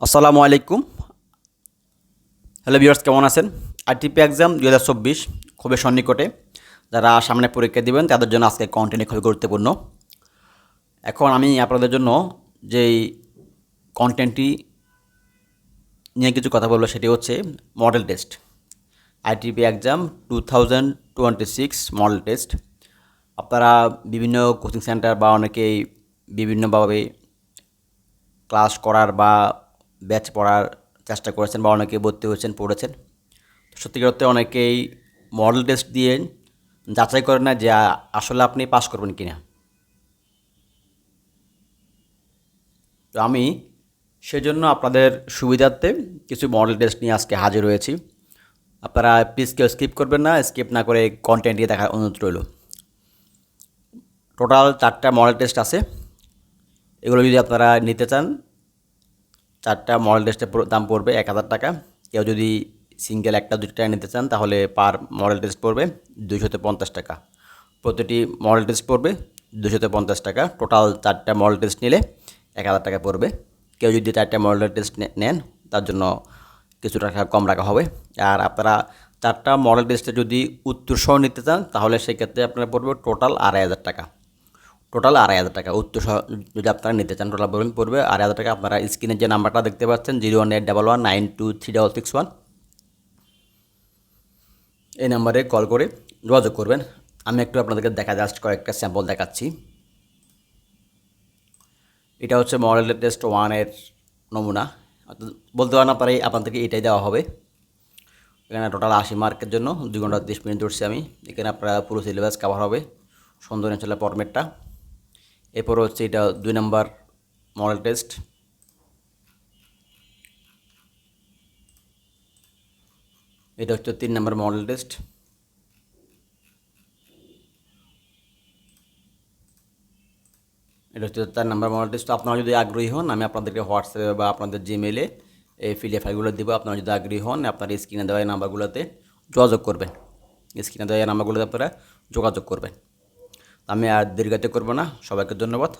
আসসালামু আলাইকুম। Hello viewers, কেমন আছেন? আইটিপি এক্সাম 2024 খুবই সন্নিকটে। যারা সামনে পরীক্ষা দিবেন তাদের জন্য আজকে কন্টেন্ট খুবই গুরুত্বপূর্ণ। এখন আমি আপনাদের জন্য যেই কন্টেন্টটি নিয়ে কিছু কথা বলবো সেটি হচ্ছে model test. ITP exam 2026 model test. আপনারা বিভিন্ন কোচিং সেন্টার বা অনেকেই বিভিন্নভাবে ক্লাস করার বা ব্যাচ পড়ার চেষ্টা করেছেন বা অনেকে ভর্তি হয়েছেন, পড়েছেন। সত্যিকার অর্থে অনেকেই মডেল টেস্ট দিয়ে যাচাই করে না যে আসলে আপনি পাস করবেন কি না। তো আমি সেজন্য আপনাদের সুবিধার্থে কিছু মডেল টেস্ট নিয়ে আজকে হাজির হয়েছি। আপনারা প্লিজ কেউ স্কিপ করবেন না, স্কিপ না করে কন্টেন্ট দিয়ে দেখার অনুরোধ রইল। টোটাল 4টা মডেল টেস্ট আছে। এগুলো যদি আপনারা নিতে চান, 4টা মডেল টেস্টের দাম পড়বে 1000 টাকা। কেউ যদি সিঙ্গেল একটা দুটো নিতে চান তাহলে পার মডেল টেস্ট পড়বে 250 টাকা। প্রতিটি মডেল টেস্ট পড়বে 250 টাকা। টোটাল 4টা মডেল টেস্ট নিলে 1000 টাকা পড়বে। কেউ যদি 4টা মডেল টেস্ট নেন তার জন্য কিছু টাকা কম রাখা হবে। আর আপনারা 4টা মডেল টেস্টে যদি উত্তর সহ নিতে চান তাহলে সেক্ষেত্রে আপনার পড়বে টোটাল 2500 টাকা। টোটাল 2500 টাকা উত্তর সহ যদি আপনারা নিতে চান টোটাল পড়বে 2500 টাকা। আপনারা স্ক্রিনে যে নাম্বারটা দেখতে পাচ্ছেন 01811923661, এই নাম্বারে কল করে যোগাযোগ করবেন। আমি একটু আপনাদেরকে জাস্ট কয়েকটা স্যাম্পল দেখাচ্ছি। এটা হচ্ছে মডেল টেস্ট 1-এর নমুনা। বলতে পারেন আপনাদেরকে এটাই দেওয়া হবে। এখানে টোটাল 80 মার্কের জন্য 2 ঘন্টা 30 মিনিট ধরছি আমি। এখানে আপনারা পুরো সিলেবাস কভার হবে, সুন্দর ইনশাল্লাহ ফরম্যাটটা। এরপর হচ্ছে এটা 2 নম্বর মডেল টেস্ট। এটা হচ্ছে 3 নম্বর মডেল টেস্ট। এটা হচ্ছে 4 নম্বর মডেল টেস্ট। আপনারা যদি আগ্রহী হন আমি আপনাদেরকে হোয়াটসঅ্যাপে বা আপনাদের জিমেইলে এই পিডিএফ ফাইলগুলো দেবো। আপনারা যদি আগ্রহী হন আপনার স্ক্রিনে দেওয়া এই নাম্বারগুলোতে যোগাযোগ করবেন। স্ক্রিনে দেওয়া এই নাম্বারগুলোতে আপনারা যোগাযোগ করবেন। আমি আর দীর্ঘায়িত করবো না। সবাইকে ধন্যবাদ।